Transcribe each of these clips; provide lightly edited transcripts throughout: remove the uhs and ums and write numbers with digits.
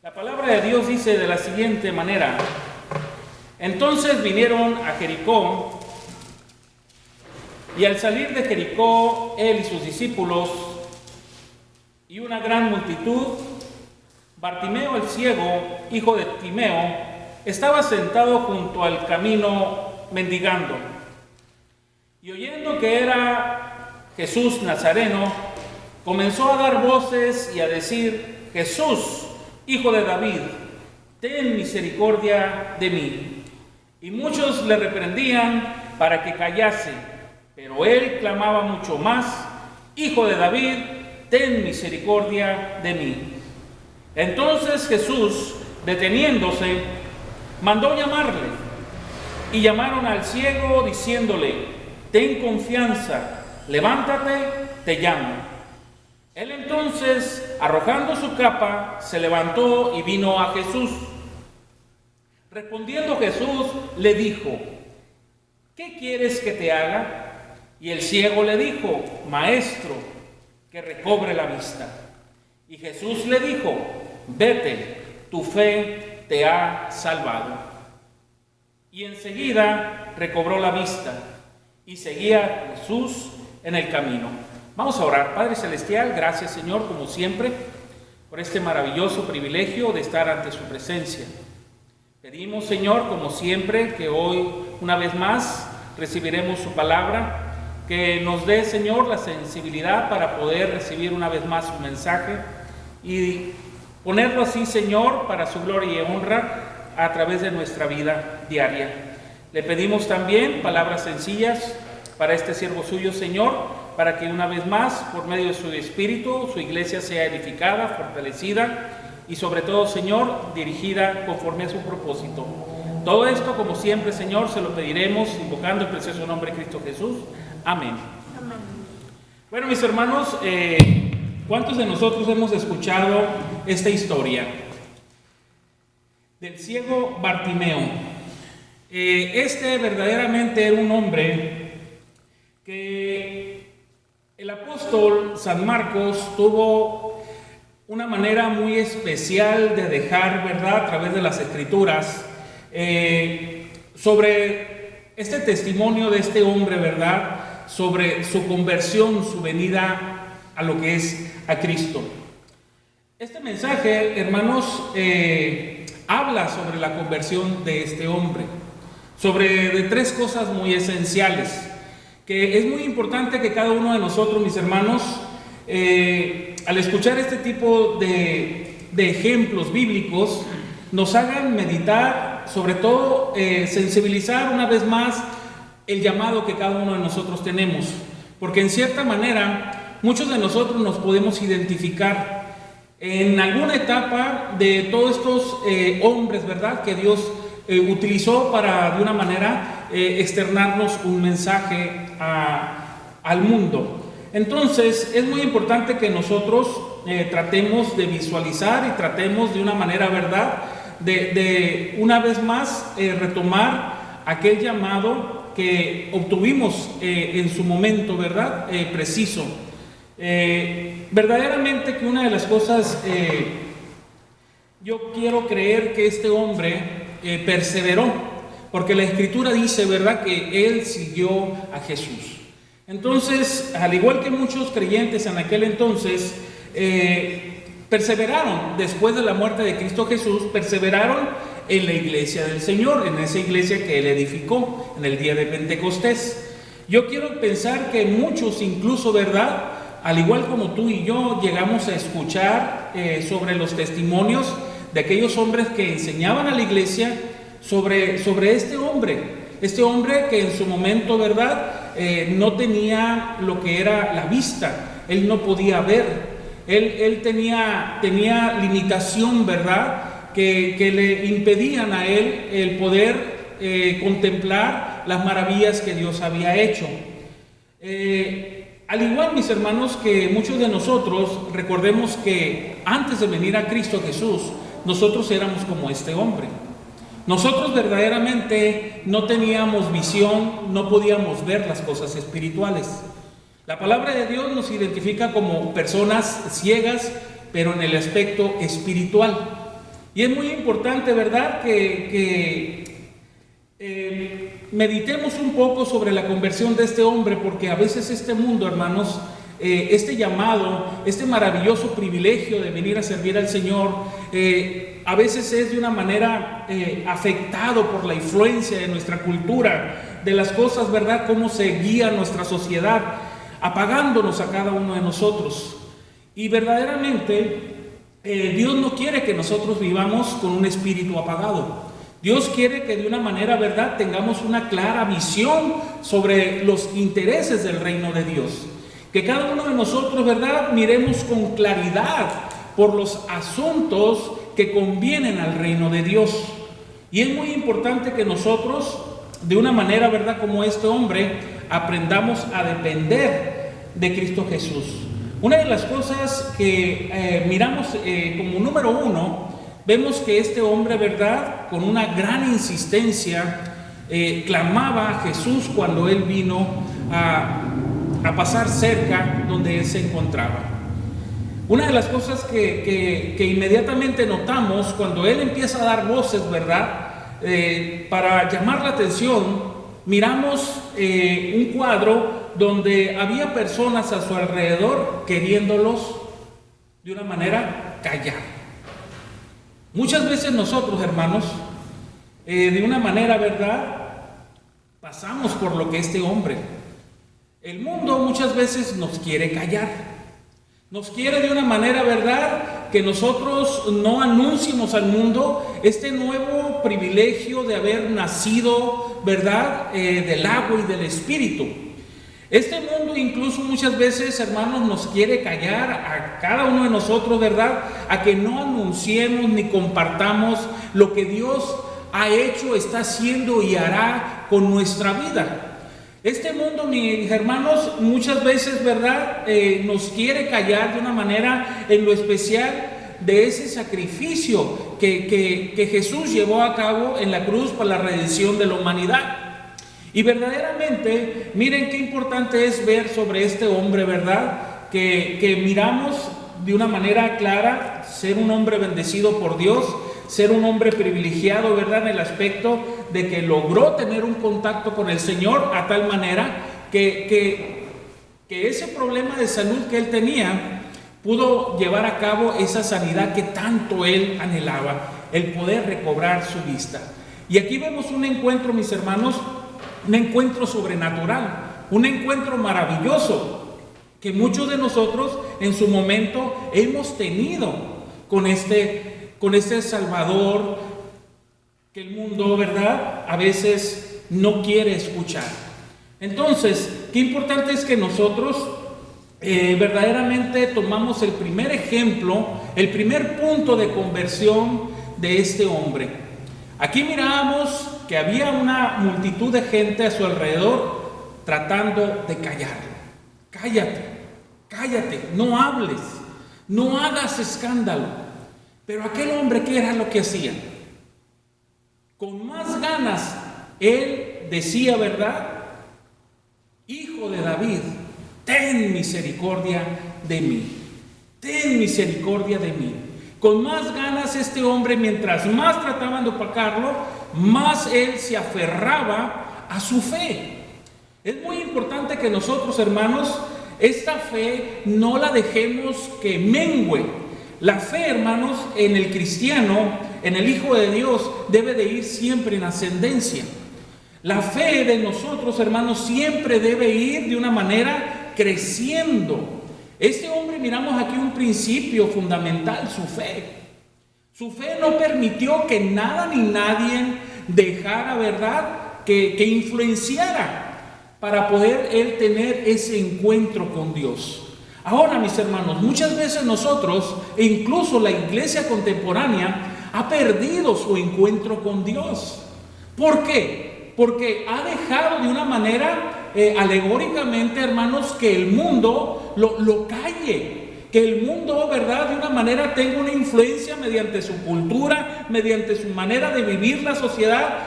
La palabra de Dios dice de la siguiente manera: entonces vinieron a Jericó, y al salir de Jericó, él y sus discípulos y una gran multitud, Bartimeo el ciego, hijo de Timeo, estaba sentado junto al camino mendigando. Y oyendo que era Jesús Nazareno, comenzó a dar voces y a decir: Jesús, hijo de David, ten misericordia de mí. Y muchos le reprendían para que callase, pero él clamaba mucho más: Hijo de David, ten misericordia de mí. Entonces Jesús, deteniéndose, mandó llamarle, y llamaron al ciego diciéndole: ten confianza, levántate, te llamo. Él entonces, arrojando su capa, se levantó y vino a Jesús. Respondiendo Jesús, le dijo: ¿qué quieres que te haga? Y el ciego le dijo: Maestro, que recobre la vista. Y Jesús le dijo: vete, tu fe te ha salvado. Y enseguida recobró la vista y seguía a Jesús en el camino. Vamos a orar. Padre Celestial, gracias, Señor, como siempre, por este maravilloso privilegio de estar ante su presencia. Pedimos, Señor, como siempre, que hoy, una vez más, recibiremos su palabra, que nos dé, Señor, la sensibilidad para poder recibir una vez más su mensaje y ponerlo así, Señor, para su gloria y honra a través de nuestra vida diaria. Le pedimos también palabras sencillas para este siervo suyo, Señor, para que una vez más, por medio de su Espíritu, su iglesia sea edificada, fortalecida y sobre todo, Señor, dirigida conforme a su propósito. Todo esto, como siempre, Señor, se lo pediremos invocando el precioso nombre de Cristo Jesús. Amén. Amén. Bueno, mis hermanos, ¿cuántos de nosotros hemos escuchado esta historia del ciego Bartimeo? Este verdaderamente era un hombre que el apóstol San Marcos tuvo una manera muy especial de dejar, ¿verdad?, a través de las Escrituras, sobre este testimonio de este hombre, ¿verdad?, sobre su conversión, su venida a lo que es a Cristo. Este mensaje, hermanos, habla sobre la conversión de este hombre, sobre de tres cosas muy esenciales, que es muy importante que cada uno de nosotros, mis hermanos, al escuchar este tipo de ejemplos bíblicos, nos hagan meditar, sobre todo sensibilizar una vez más el llamado que cada uno de nosotros tenemos, porque en cierta manera muchos de nosotros nos podemos identificar en alguna etapa de todos estos hombres, ¿verdad?, que Dios utilizó para de una manera externarnos un mensaje al mundo. Entonces es muy importante que nosotros tratemos de visualizar y tratemos de una manera, ¿verdad?, de una vez más retomar aquel llamado que obtuvimos en su momento, ¿verdad?, preciso. Verdaderamente que una de las cosas, yo quiero creer que este hombre perseveró, porque la Escritura dice, ¿verdad?, que él siguió a Jesús. Entonces, al igual que muchos creyentes en aquel entonces, perseveraron después de la muerte de Cristo Jesús, perseveraron en la iglesia del Señor, en esa iglesia que Él edificó en el día de Pentecostés. Yo quiero pensar que muchos, incluso, ¿verdad?, al igual como tú y yo, llegamos a escuchar sobre los testimonios de aquellos hombres que enseñaban a la iglesia sobre este hombre que en su momento, ¿verdad?, no tenía lo que era la vista, él no podía ver, él tenía limitación, ¿verdad?, que le impedían a él el poder contemplar las maravillas que Dios había hecho. Al igual, mis hermanos, que muchos de nosotros, recordemos que antes de venir a Cristo Jesús, nosotros éramos como este hombre. Nosotros verdaderamente no teníamos visión, no podíamos ver las cosas espirituales. La palabra de Dios nos identifica como personas ciegas, pero en el aspecto espiritual. Y es muy importante, ¿verdad?, que meditemos un poco sobre la conversión de este hombre, porque a veces este mundo, hermanos, este llamado, este maravilloso privilegio de venir a servir al Señor, a veces es de una manera afectado por la influencia de nuestra cultura, de las cosas, ¿verdad?, cómo se guía nuestra sociedad, apagándonos a cada uno de nosotros. Y verdaderamente Dios no quiere que nosotros vivamos con un espíritu apagado. Dios quiere que de una manera, ¿verdad?, tengamos una clara visión sobre los intereses del reino de Dios. Que cada uno de nosotros, ¿verdad?, miremos con claridad por los asuntos que convienen al reino de Dios. Y es muy importante que nosotros, de una manera, ¿verdad?, como este hombre, aprendamos a depender de Cristo Jesús. Una de las cosas que miramos como número uno, vemos que este hombre, ¿verdad?, con una gran insistencia, clamaba a Jesús cuando él vino a pasar cerca donde él se encontraba. Una de las cosas que inmediatamente notamos cuando él empieza a dar voces, ¿verdad?, para llamar la atención, miramos un cuadro donde había personas a su alrededor queriéndolos de una manera callar. Muchas veces nosotros, hermanos, de una manera, ¿verdad?, pasamos por lo que este hombre. El mundo muchas veces nos quiere callar. Nos quiere de una manera, ¿verdad?, que nosotros no anunciemos al mundo este nuevo privilegio de haber nacido, ¿verdad?, del agua y del Espíritu. Este mundo incluso muchas veces, hermanos, nos quiere callar a cada uno de nosotros, ¿verdad?, a que no anunciemos ni compartamos lo que Dios ha hecho, está haciendo y hará con nuestra vida. Este mundo, mis hermanos, muchas veces, ¿verdad?, nos quiere callar de una manera en lo especial de ese sacrificio que Jesús llevó a cabo en la cruz para la redención de la humanidad. Y verdaderamente, miren qué importante es ver sobre este hombre, ¿verdad?, que miramos de una manera clara, ser un hombre bendecido por Dios, ser un hombre privilegiado, ¿verdad?, en el aspecto de que logró tener un contacto con el Señor a tal manera que ese problema de salud que él tenía pudo llevar a cabo esa sanidad que tanto él anhelaba, el poder recobrar su vista. Y aquí vemos un encuentro, mis hermanos, un encuentro sobrenatural, un encuentro maravilloso que muchos de nosotros en su momento hemos tenido con este Salvador que el mundo, ¿verdad?, a veces no quiere escuchar. Entonces, qué importante es que nosotros verdaderamente tomamos el primer ejemplo, el primer punto de conversión de este hombre. Aquí miramos que había una multitud de gente a su alrededor tratando de callarlo. Cállate, cállate, no hables, no hagas escándalo. Pero aquel hombre, ¿qué era lo que hacía? Con más ganas, él decía, ¿verdad?, Hijo de David, ten misericordia de mí, ten misericordia de mí. Con más ganas este hombre, mientras más trataban de opacarlo, más él se aferraba a su fe. Es muy importante que nosotros, hermanos, esta fe no la dejemos que mengüe. La fe, hermanos, en el cristiano, en el Hijo de Dios, debe de ir siempre en ascendencia. La fe de nosotros, hermanos, siempre debe ir de una manera creciendo. Este hombre, miramos aquí un principio fundamental, su fe. Su fe no permitió que nada ni nadie dejara, ¿verdad?, que influenciara para poder él tener ese encuentro con Dios. Ahora, mis hermanos, muchas veces nosotros, e incluso la iglesia contemporánea, ha perdido su encuentro con Dios. ¿Por qué? Porque ha dejado de una manera alegóricamente, hermanos, que el mundo lo calle, que el mundo, ¿verdad?, de una manera tenga una influencia mediante su cultura, mediante su manera de vivir la sociedad,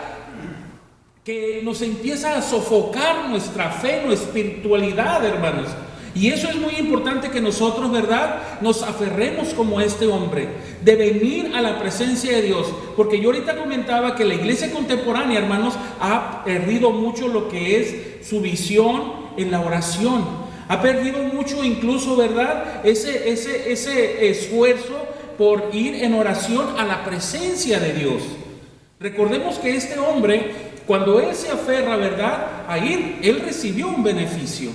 que nos empieza a sofocar nuestra fe, nuestra espiritualidad, hermanos. Y eso es muy importante que nosotros, ¿verdad?, nos aferremos como este hombre, de venir a la presencia de Dios. Porque yo ahorita comentaba que la iglesia contemporánea, hermanos, ha perdido mucho lo que es su visión en la oración. Ha perdido mucho incluso, ¿verdad?, ese esfuerzo por ir en oración a la presencia de Dios. Recordemos que este hombre, cuando él se aferra, ¿verdad?, a ir, él recibió un beneficio.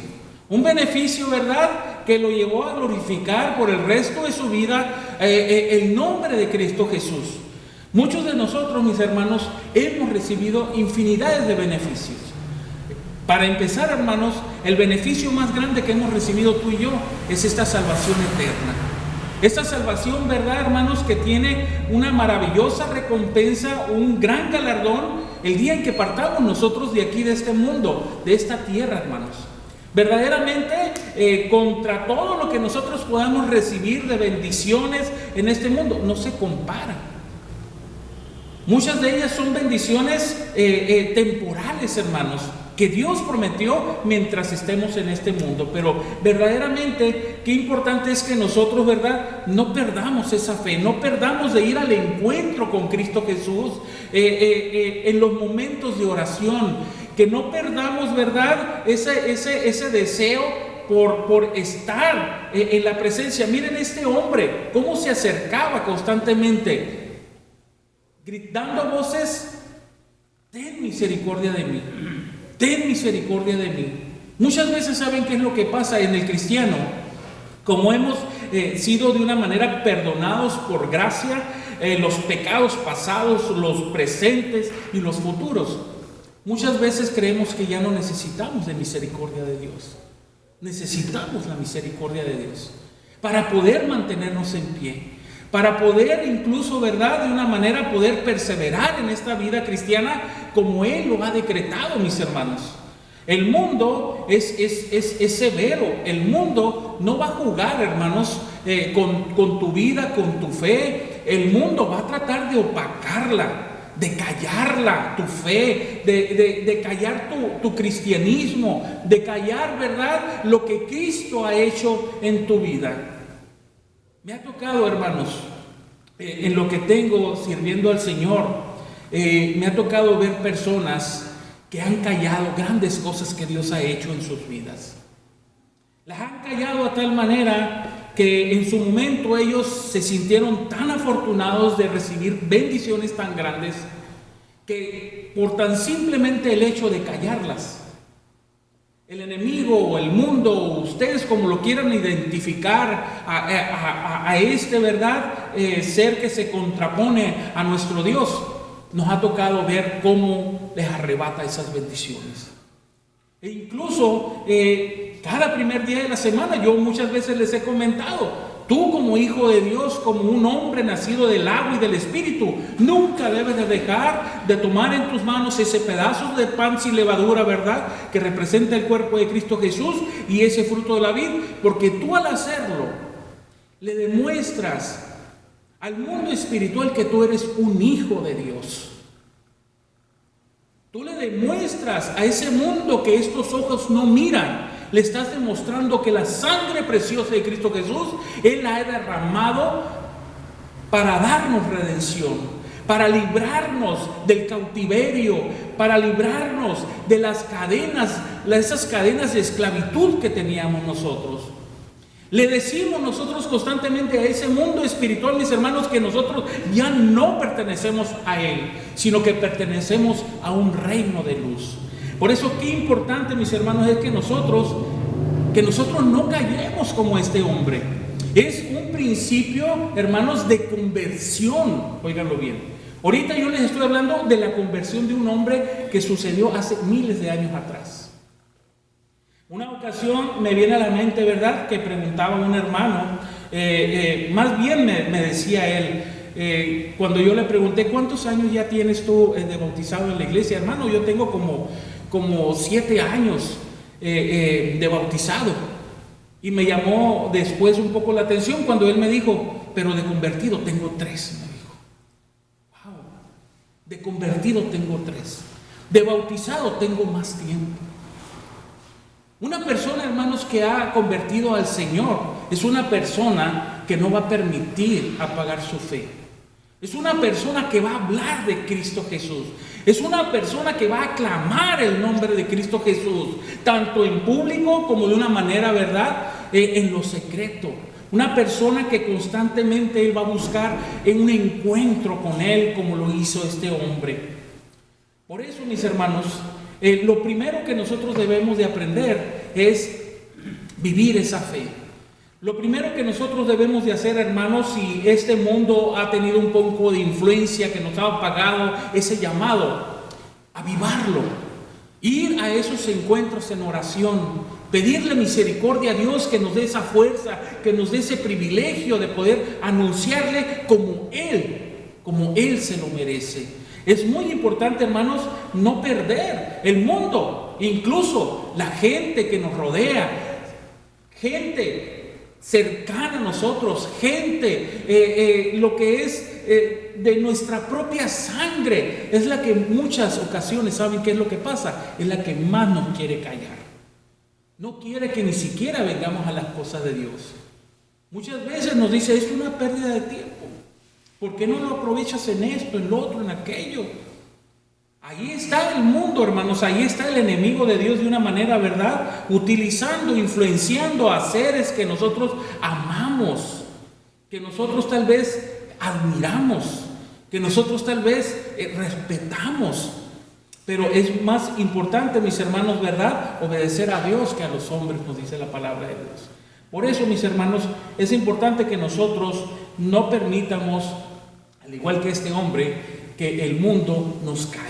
Un beneficio, ¿verdad?, que lo llevó a glorificar por el resto de su vida el nombre de Cristo Jesús. Muchos de nosotros, mis hermanos, hemos recibido infinidades de beneficios. Para empezar, hermanos, el beneficio más grande que hemos recibido tú y yo es esta salvación eterna. Esta salvación, ¿verdad, hermanos?, que tiene una maravillosa recompensa, un gran galardón el día en que partamos nosotros de aquí, de este mundo, de esta tierra, hermanos. Verdaderamente, contra todo lo que nosotros podamos recibir de bendiciones en este mundo, no se compara. Muchas de ellas son bendiciones temporales, hermanos, que Dios prometió mientras estemos en este mundo. Pero verdaderamente, qué importante es que nosotros, ¿verdad?, no perdamos esa fe, no perdamos de ir al encuentro con Cristo Jesús en los momentos de oración. Que no perdamos, ¿verdad?, ese deseo por estar en la presencia. Miren este hombre, cómo se acercaba constantemente, gritando voces: ten misericordia de mí, ten misericordia de mí. Muchas veces, ¿saben qué es lo que pasa en el cristiano? Como hemos sido de una manera perdonados por gracia, los pecados pasados, los presentes y los futuros, muchas veces creemos que ya no necesitamos de misericordia de Dios. Necesitamos la misericordia de Dios para poder mantenernos en pie, para poder incluso, ¿verdad?, de una manera poder perseverar en esta vida cristiana como Él lo ha decretado, mis hermanos. El mundo es severo. El mundo no va a jugar, hermanos, con tu vida, con tu fe. El mundo va a tratar de opacarla, de callarla, tu fe, de callar tu cristianismo, de callar, ¿verdad?, lo que Cristo ha hecho en tu vida. Me ha tocado, hermanos, en lo que tengo sirviendo al Señor, me ha tocado ver personas que han callado grandes cosas que Dios ha hecho en sus vidas. Las han callado a tal manera que en su momento ellos se sintieron tan afortunados de recibir bendiciones tan grandes que por tan simplemente el hecho de callarlas, el enemigo o el mundo, o ustedes como lo quieran identificar, a este, ¿verdad?, ser que se contrapone a nuestro Dios, nos ha tocado ver cómo les arrebata esas bendiciones. E incluso cada primer día de la semana, yo muchas veces les he comentado, tú como hijo de Dios, como un hombre nacido del agua y del Espíritu, nunca debes de dejar de tomar en tus manos ese pedazo de pan sin levadura, ¿verdad?, que representa el cuerpo de Cristo Jesús y ese fruto de la vid, porque tú al hacerlo le demuestras al mundo espiritual que tú eres un hijo de Dios. Tú le demuestras a ese mundo que estos ojos no miran. Le estás demostrando que la sangre preciosa de Cristo Jesús, Él la ha derramado para darnos redención, para librarnos del cautiverio, para librarnos de las cadenas, esas cadenas de esclavitud que teníamos nosotros. Le decimos nosotros constantemente a ese mundo espiritual, mis hermanos, que nosotros ya no pertenecemos a él, sino que pertenecemos a un reino de luz. Por eso qué importante, mis hermanos, es que nosotros no callemos como este hombre. Es un principio, hermanos, de conversión. Óiganlo bien. Ahorita yo les estoy hablando de la conversión de un hombre que sucedió hace miles de años atrás. Una ocasión me viene a la mente, ¿verdad?, que preguntaba a un hermano, más bien me decía él, cuando yo le pregunté, ¿cuántos años ya tienes tú de bautizado en la iglesia? Hermano, yo tengo como 7 años de bautizado. Y me llamó después un poco la atención cuando él me dijo, pero de convertido tengo 3, me dijo. Wow, de convertido tengo 3, de bautizado tengo más tiempo. Una persona, hermanos, que ha convertido al Señor es una persona que no va a permitir apagar su fe. Es una persona que va a hablar de Cristo Jesús. Es una persona que va a aclamar el nombre de Cristo Jesús, tanto en público como de una manera, ¿verdad?, en lo secreto. Una persona que constantemente él va a buscar en un encuentro con Él, como lo hizo este hombre. Por eso, mis hermanos, lo primero que nosotros debemos de aprender es vivir esa fe. Lo primero que nosotros debemos de hacer, hermanos, si este mundo ha tenido un poco de influencia que nos ha apagado ese llamado, avivarlo, ir a esos encuentros en oración, pedirle misericordia a Dios que nos dé esa fuerza, que nos dé ese privilegio de poder anunciarle como Él se lo merece. Es muy importante, hermanos, no perder el mundo, incluso la gente que nos rodea, gente cercana a nosotros, gente, lo que es de nuestra propia sangre, es la que en muchas ocasiones, ¿saben qué es lo que pasa? Es la que más nos quiere callar. No quiere que ni siquiera vengamos a las cosas de Dios. Muchas veces nos dice, es una pérdida de tiempo. ¿Por qué no lo aprovechas en esto, en lo otro, en aquello? Ahí está el mundo, hermanos, ahí está el enemigo de Dios de una manera, ¿verdad?, utilizando, influenciando a seres que nosotros amamos, que nosotros tal vez admiramos, que nosotros tal vez respetamos. Pero es más importante, mis hermanos, ¿verdad?, obedecer a Dios que a los hombres, nos dice la palabra de Dios. Por eso, mis hermanos, es importante que nosotros no permitamos, al igual que este hombre, que el mundo nos calle.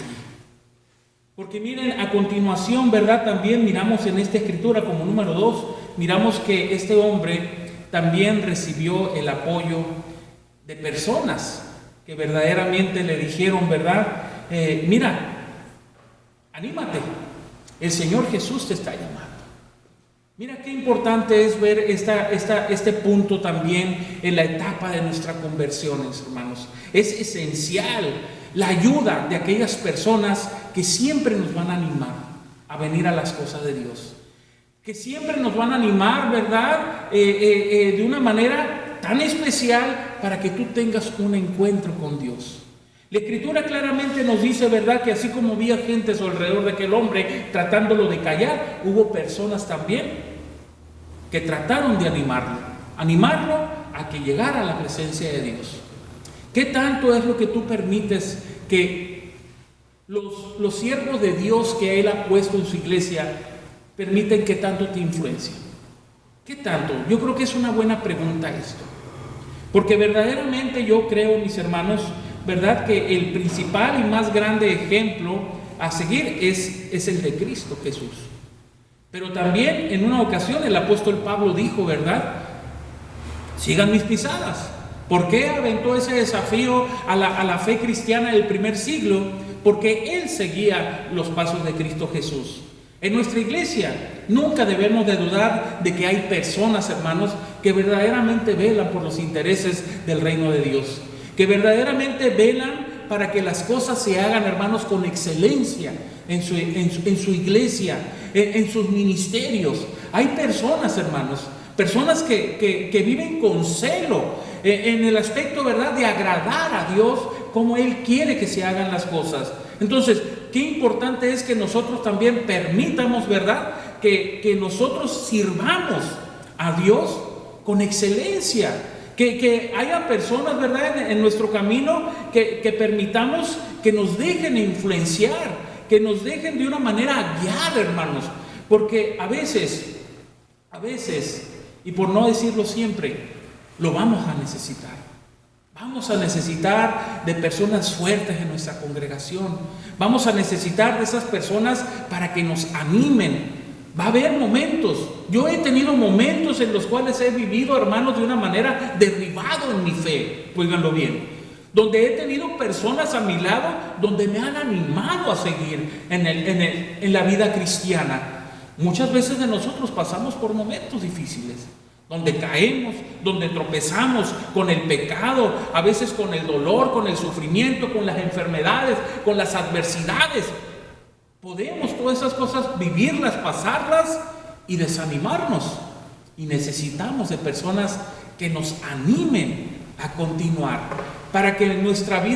Porque miren, a continuación, ¿verdad?, también miramos en esta escritura como número 2, miramos que este hombre también recibió el apoyo de personas que verdaderamente le dijeron, ¿verdad?, mira, anímate, el Señor Jesús te está llamando. Mira qué importante es ver este punto también en la etapa de nuestra conversión, hermanos. Es esencial la ayuda de aquellas personas que siempre nos van a animar a venir a las cosas de Dios. Que siempre nos van a animar, ¿verdad?, de una manera tan especial para que tú tengas un encuentro con Dios. La Escritura claramente nos dice, ¿verdad?, que así como había gente alrededor de aquel hombre tratándolo de callar, hubo personas también que trataron de animarlo a que llegara a la presencia de Dios. ¿Qué tanto es lo que tú permites que los siervos de Dios que Él ha puesto en su iglesia permiten que tanto te influencien? ¿Qué tanto? Yo creo que es una buena pregunta esto. Porque verdaderamente yo creo, mis hermanos, ¿verdad?, que el principal y más grande ejemplo a seguir es el de Cristo Jesús. Pero también en una ocasión el apóstol Pablo dijo, ¿verdad?, sigan mis pisadas. ¿Por qué aventó ese desafío a la fe cristiana del primer siglo? Porque él seguía los pasos de Cristo Jesús. En nuestra iglesia nunca debemos de dudar de que hay personas, hermanos, que verdaderamente velan por los intereses del reino de Dios, que verdaderamente velan para que las cosas se hagan, hermanos, con excelencia en su iglesia, en sus ministerios. Hay personas, hermanos, personas que viven con celo en el aspecto, ¿verdad?, de agradar a Dios como Él quiere que se hagan las cosas. Entonces, qué importante es que nosotros también permitamos, ¿verdad?, que nosotros sirvamos a Dios con excelencia. Que haya personas, ¿verdad?, en nuestro camino que permitamos que nos dejen influenciar, que nos dejen de una manera guiar, hermanos. Porque a veces, y por no decirlo siempre, lo vamos a necesitar. Vamos a necesitar de personas fuertes en nuestra congregación. Vamos a necesitar de esas personas para que nos animen. Va a haber momentos. Yo he tenido momentos en los cuales he vivido, hermanos, de una manera derribado en mi fe. Óiganlo bien. Donde he tenido personas a mi lado, donde me han animado a seguir en la vida cristiana. Muchas veces de nosotros pasamos por momentos difíciles, donde caemos, donde tropezamos con el pecado, a veces con el dolor, con el sufrimiento, con las enfermedades, con las adversidades. Podemos todas esas cosas vivirlas, pasarlas, y desanimarnos. Y necesitamos de personas que nos animen a continuar, para que nuestra vida